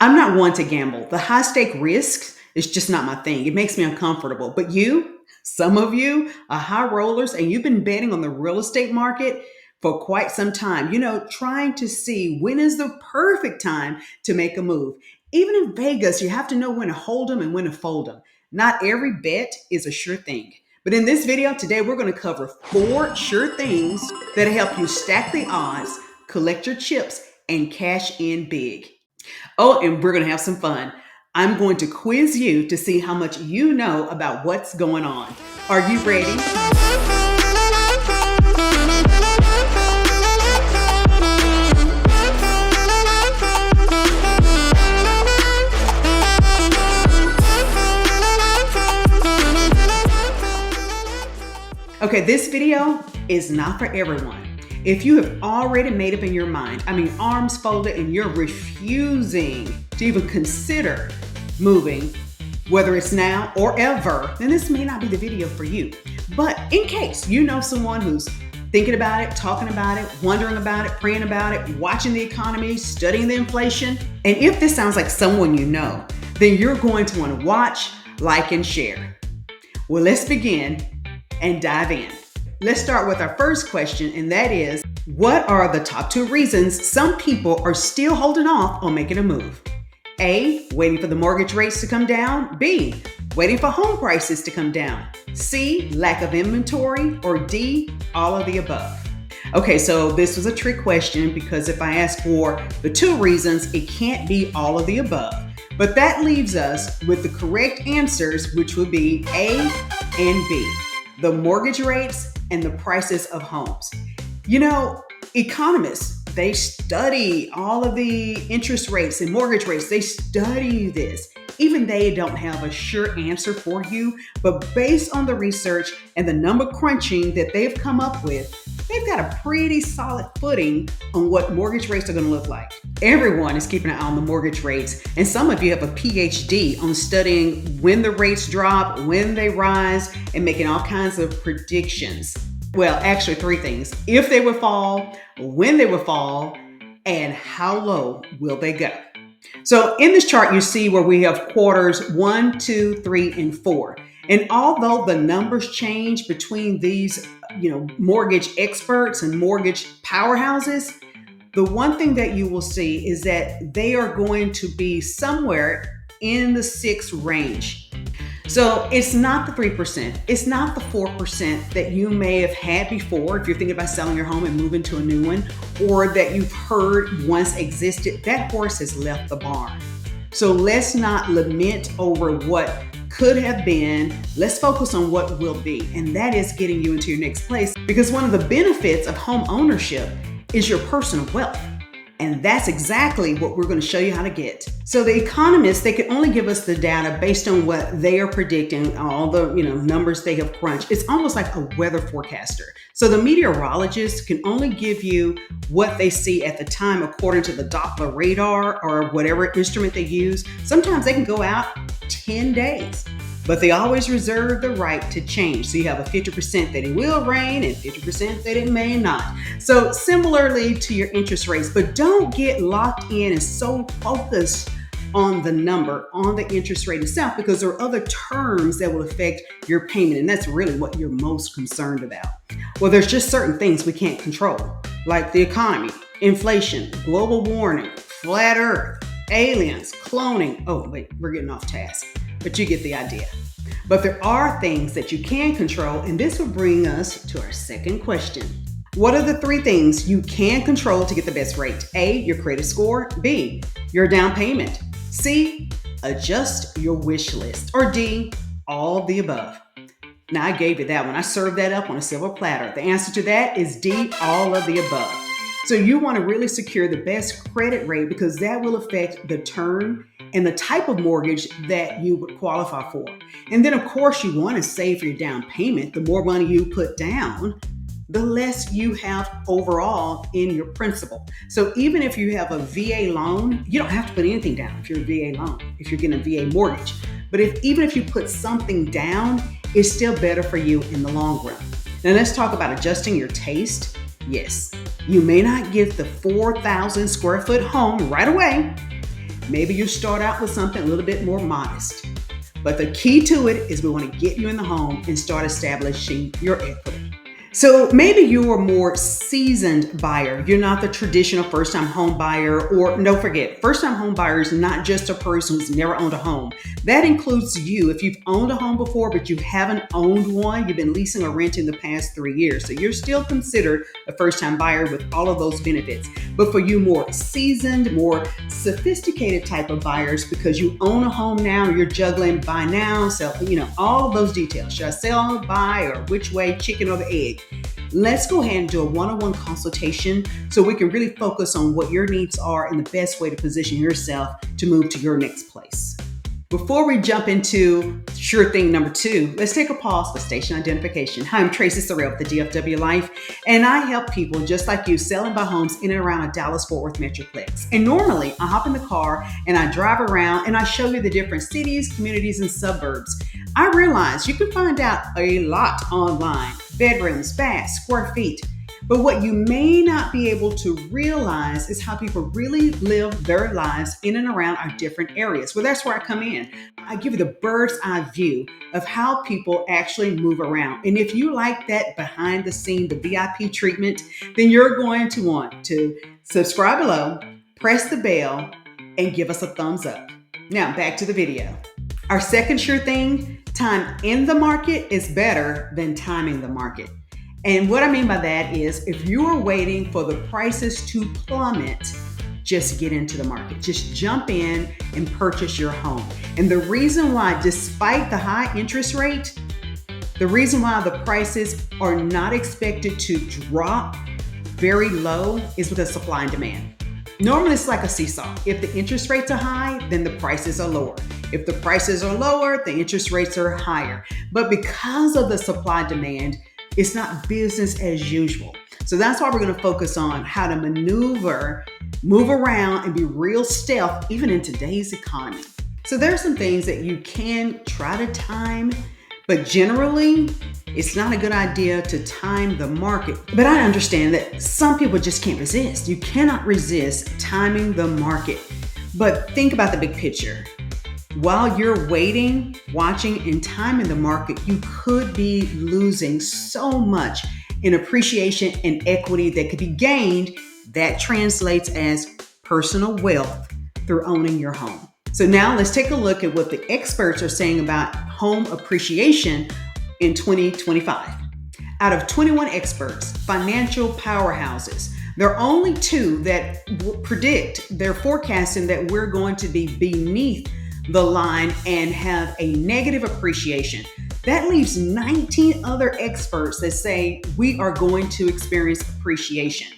I'm not one to gamble. The high stake risks is just not my thing. It makes me uncomfortable. But some of you are high rollers and you've been betting on the real estate market for quite some time, trying to see when is the perfect time to make a move. Even in Vegas, you have to know when to hold them and when to fold them. Not every bet is a sure thing. But in this video today, we're going to cover 4 sure things that help you stack the odds, collect your chips, and cash in big. Oh, and we're going to have some fun. I'm going to quiz you to see how much you know about what's going on. Are you ready? Okay, this video is not for everyone. If you have already made up in your mind, arms folded, and you're refusing to even consider moving, whether it's now or ever, then this may not be the video for you. But in case you know someone who's thinking about it, talking about it, wondering about it, praying about it, watching the economy, studying the inflation, and if this sounds like someone you know, then you're going to want to watch, like, and share. Well, let's begin and dive in. Let's start with our first question, and that is, what are the top 2 reasons some people are still holding off on making a move? A, waiting for the mortgage rates to come down. B, waiting for home prices to come down. C, lack of inventory. Or D, all of the above. Okay, so this was a trick question because if I ask for the 2 reasons, it can't be all of the above. But that leaves us with the correct answers, which would be A and B. The mortgage rates and the prices of homes. Economists, they study all of the interest rates and mortgage rates. They study this. Even they don't have a sure answer for you, but based on the research and the number crunching that they've come up with, they've got a pretty solid footing on what mortgage rates are going to look like. Everyone is keeping an eye on the mortgage rates, and some of you have a PhD on studying when the rates drop, when they rise, and making all kinds of predictions. Well, actually 3 things. If they will fall, when they will fall, and how low will they go? So in this chart, you see where we have quarters 1, 2, 3, and 4. And although the numbers change between these, mortgage experts and mortgage powerhouses, the one thing that you will see is that they are going to be somewhere in the 6 range. So it's not the 3%, it's not the 4% that you may have had before if you're thinking about selling your home and moving to a new one, or that you've heard once existed. That horse has left the barn. So let's not lament over what could have been. Let's focus on what will be, and that is getting you into your next place, because one of the benefits of home ownership is your personal wealth. And that's exactly what we're going to show you how to get. So the economists, they can only give us the data based on what they are predicting, all the numbers they have crunched. It's almost like a weather forecaster. So the meteorologists can only give you what they see at the time according to the Doppler radar or whatever instrument they use. Sometimes they can go out 10 days. But they always reserve the right to change. So you have a 50% that it will rain and 50% that it may not. So similarly to your interest rates, but don't get locked in and so focused on the number, on the interest rate itself, because there are other terms that will affect your payment. And that's really what you're most concerned about. Well, there's just certain things we can't control, like the economy, inflation, global warming, flat earth, aliens, cloning. Oh, wait, we're getting off task. But you get the idea. But there are things that you can control, and this will bring us to our second question. What are the 3 things you can control to get the best rate? A, your credit score. B, your down payment. C, adjust your wish list. Or D, all of the above. Now, I gave you that one. I served that up on a silver platter. The answer to that is D, all of the above. So you want to really secure the best credit rate, because that will affect the term and the type of mortgage that you would qualify for. And then of course you want to save for your down payment. The more money you put down, the less you have overall in your principal. So even if you have a VA loan, you don't have to put anything down if you're a VA loan, if you're getting a VA mortgage. But even if you put something down, it's still better for you in the long run. Now let's talk about adjusting your taste. Yes, you may not get the 4,000 square foot home right away, Maybe you start out with something a little bit more modest. But the key to it is we want to get you in the home and start establishing your equity. So maybe you're a more seasoned buyer. You're not the traditional first-time home buyer, or don't forget, first-time home buyer is not just a person who's never owned a home. That includes you. If you've owned a home before, but you haven't owned one, you've been leasing or renting the past 3 years. So you're still considered a first-time buyer with all of those benefits. But for you more seasoned, more sophisticated type of buyers, because you own a home now, you're juggling buy now, sell, all of those details. Should I sell, buy, or which way, chicken or the egg? Let's go ahead and do a one-on-one consultation so we can really focus on what your needs are and the best way to position yourself to move to your next place. Before we jump into sure thing number 2, let's take a pause for station identification. Hi, I'm Tracy Sorrell with the DFW Life, and I help people just like you sell and buy homes in and around a Dallas-Fort Worth Metroplex. And normally I hop in the car and I drive around and I show you the different cities, communities, and suburbs. I realize you can find out a lot online: bedrooms, baths, square feet. But what you may not be able to realize is how people really live their lives in and around our different areas. Well, that's where I come in. I give you the bird's eye view of how people actually move around. And if you like that behind the scene, the VIP treatment, then you're going to want to subscribe below, press the bell, and give us a thumbs up. Now, back to the video. Our second sure thing: time in the market is better than timing the market. And what I mean by that is, if you are waiting for the prices to plummet, just get into the market. Just jump in and purchase your home. And the reason why, despite the high interest rate, the reason why the prices are not expected to drop very low is because of supply and demand. Normally it's like a seesaw. If the interest rates are high, then the prices are lower. If the prices are lower, the interest rates are higher. But because of the supply demand, it's not business as usual. So that's why we're going to focus on how to maneuver, move around, and be real stealth even in today's economy. So there are some things that you can try to time, but generally it's not a good idea to time the market. But I understand that some people just can't resist. You cannot resist timing the market. But think about the big picture. While you're waiting, watching, and timing the market, you could be losing so much in appreciation and equity that could be gained that translates as personal wealth through owning your home. So now let's take a look at what the experts are saying about home appreciation in 2025. Out of 21 experts, financial powerhouses, there are only 2 that they're forecasting that we're going to be beneath the line and have a negative appreciation. That leaves 19 other experts that say we are going to experience appreciation.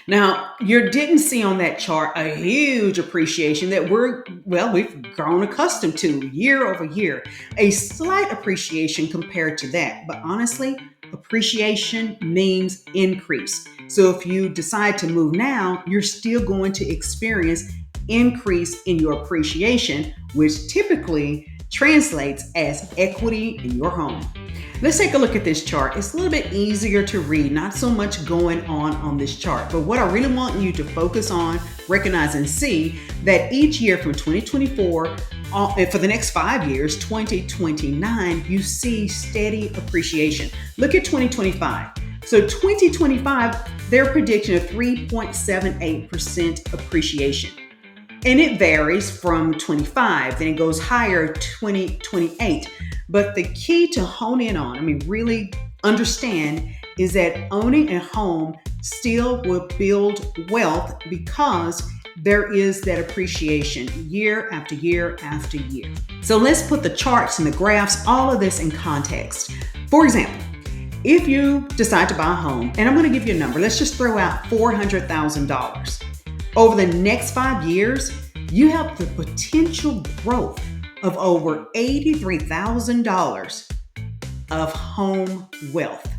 Now, you didn't see on that chart a huge appreciation that we've grown accustomed to year over year. A slight appreciation compared to that, but honestly, appreciation means increase. So if you decide to move now, you're still going to experience increase in your appreciation, which typically translates as equity in your home. Let's take a look at this chart. It's a little bit easier to read, not so much going on this chart. But what I really want you to focus on, recognize, and see that each year from 2024 for the next 5 years, 2029, you see steady appreciation. Look at 2025. So 2025, their prediction of 3.78% appreciation. And it varies from 25, then it goes higher, 2028. But the key to hone in on, really understand, is that owning a home still will build wealth because there is that appreciation year after year after year. So let's put the charts and the graphs, all of this in context. For example, if you decide to buy a home, and I'm going to give you a number, let's just throw out $400,000. Over the next 5 years, you have the potential growth of over $83,000 of home wealth.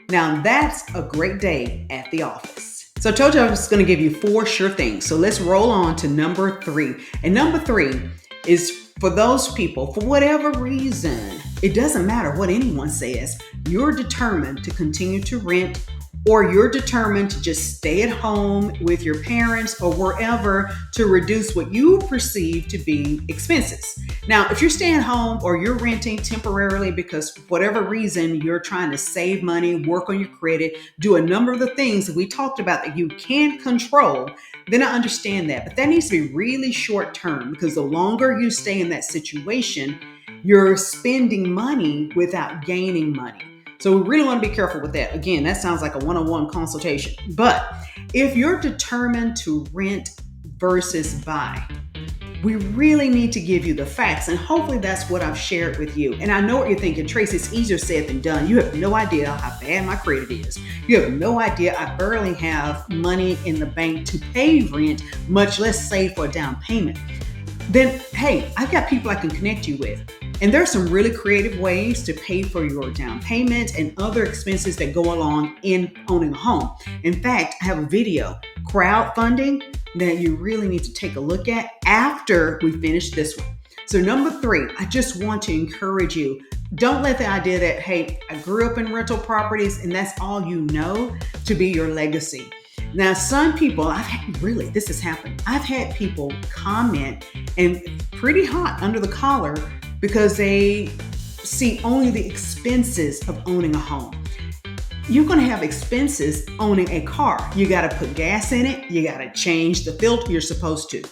Now that's a great day at the office. So I told you I was going to give you 4 sure things. So let's roll on to number 3. And number 3 is for those people, for whatever reason, it doesn't matter what anyone says, you're determined to continue to rent or you're determined to just stay at home with your parents or wherever to reduce what you perceive to be expenses. Now, if you're staying home or you're renting temporarily because for whatever reason you're trying to save money, work on your credit, do a number of the things that we talked about that you can't control, then I understand that. But that needs to be really short term, because the longer you stay in that situation, you're spending money without gaining money. So we really want to be careful with that. Again, that sounds like a one-on-one consultation. But if you're determined to rent versus buy, we really need to give you the facts. And hopefully that's what I've shared with you. And I know what you're thinking, Tracy, it's easier said than done. You have no idea how bad my credit is. You have no idea I barely have money in the bank to pay rent, much less save for a down payment. Then, hey, I've got people I can connect you with. And there are some really creative ways to pay for your down payment and other expenses that go along in owning a home. In fact, I have a video, crowdfunding, that you really need to take a look at after we finish this one. So number 3, I just want to encourage you. Don't let the idea that, hey, I grew up in rental properties and that's all you know to be your legacy. Now, some people, this has happened. I've had people comment and pretty hot under the collar because they see only the expenses of owning a home. You're going to have expenses owning a car. You got to put gas in it. You got to change the filter. You're supposed to.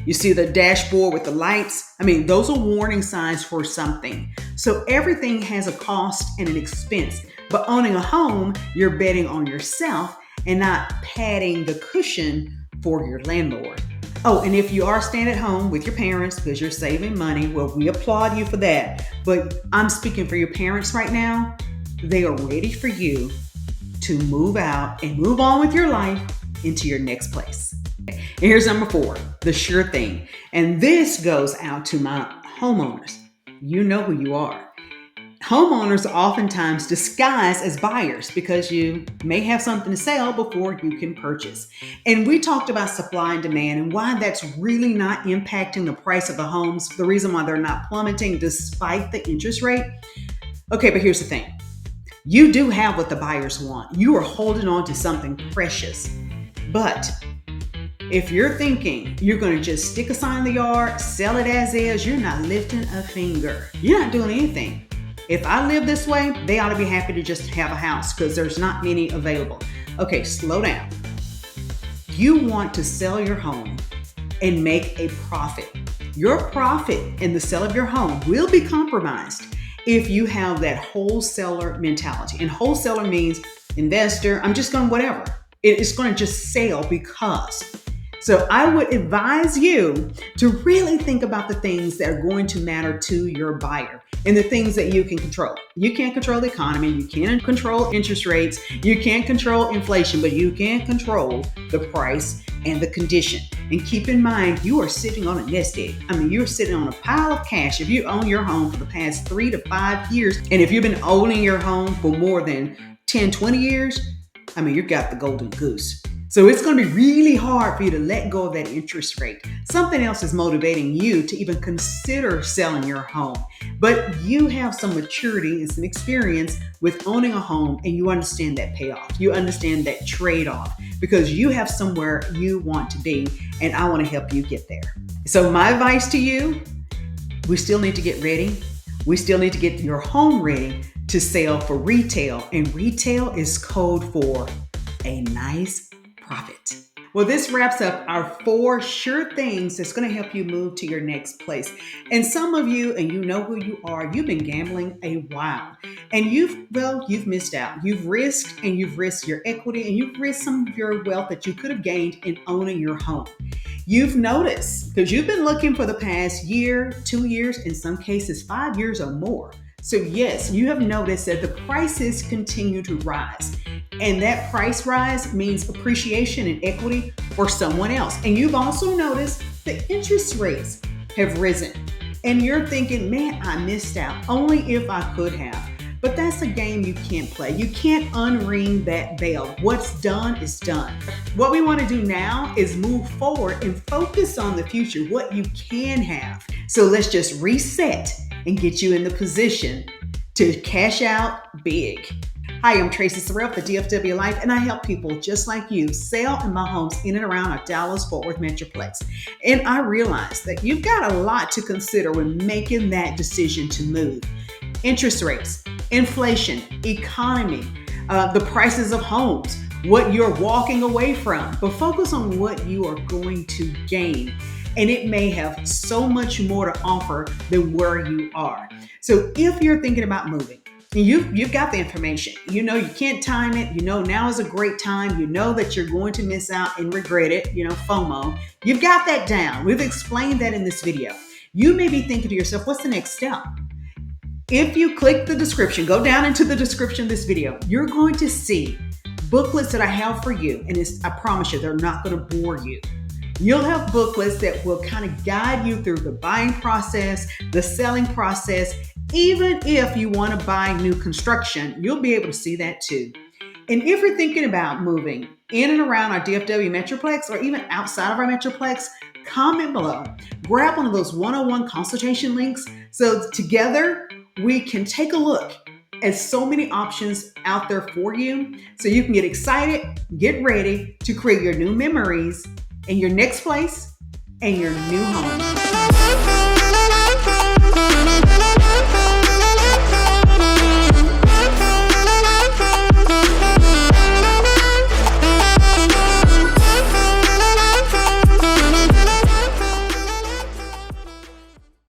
You see the dashboard with the lights. Those are warning signs for something. So everything has a cost and an expense. But owning a home, you're betting on yourself and not padding the cushion for your landlord. Oh, and if you are staying at home with your parents because you're saving money, well, we applaud you for that. But I'm speaking for your parents right now. They are ready for you to move out and move on with your life into your next place. And here's number 4, the sure thing. And this goes out to my homeowners. You know who you are. Homeowners are oftentimes disguised as buyers because you may have something to sell before you can purchase. And we talked about supply and demand and why that's really not impacting the price of the homes, the reason why they're not plummeting despite the interest rate. Okay, but here's the thing. You do have what the buyers want. You are holding on to something precious. But if you're thinking you're going to just stick a sign in the yard, sell it as is, you're not lifting a finger. You're not doing anything. If I live this way, they ought to be happy to just have a house because there's not many available. Okay, slow down. You want to sell your home and make a profit. Your profit in the sale of your home will be compromised if you have that wholesaler mentality. And wholesaler means investor, I'm just going whatever. It's going to just sell because. So I would advise you to really think about the things that are going to matter to your buyer and the things that you can control. You can't control the economy. You can't control interest rates. You can't control inflation, but you can control the price and the condition. And keep in mind, you are sitting on a nest egg. You're sitting on a pile of cash. If you own your home for the past 3 to 5 years, and if you've been owning your home for more than 10, 20 years, you got the golden goose. So it's going to be really hard for you to let go of that interest rate. Something else is motivating you to even consider selling your home. But you have some maturity and some experience with owning a home, and you understand that payoff. You understand that trade-off because you have somewhere you want to be, and I want to help you get there. So my advice to you, we still need to get ready. We still need to get your home ready to sell for retail, and retail is code for a nice profit. Well, this wraps up our 4 sure things that's going to help you move to your next place. And some of you, and you know who you are, you've been gambling a while. And you've missed out. You've risked your equity, and you've risked some of your wealth that you could have gained in owning your home. You've noticed, because you've been looking for the past year, 2 years, in some cases 5 years or more. So yes, you have noticed that the prices continue to rise. And that price rise means appreciation in equity for someone else. And you've also noticed the interest rates have risen. And you're thinking, man, I missed out. Only if I could have. But that's a game you can't play. You can't unring that bell. What's done is done. What we want to do now is move forward and focus on the future, what you can have. So let's just reset and get you in the position to cash out big. Hi, I'm Tracy Sorrell for DFW Life, and I help people just like you sell and buy homes in and around our Dallas-Fort Worth Metroplex. And I realize that you've got a lot to consider when making that decision to move. Interest rates, inflation, economy, the prices of homes, what you're walking away from, but focus on what you are going to gain. And it may have so much more to offer than where you are. So if you're thinking about moving, you've got the information. You know you can't time it. You know now is a great time. You know that you're going to miss out and regret it. FOMO. You've got that down. We've explained that in this video. You may be thinking to yourself, what's the next step? If you click the description, go down into the description of this video, you're going to see booklets that I have for you. And I promise you, they're not going to bore you. You'll have booklets that will kind of guide you through the buying process, the selling process. Even if you want to buy new construction, you'll be able to see that too. And if you're thinking about moving in and around our DFW Metroplex or even outside of our Metroplex, comment below. Grab one of those one-on-one consultation links so together we can take a look at so many options out there for you so you can get excited, get ready to create your new memories in your next place and your new home.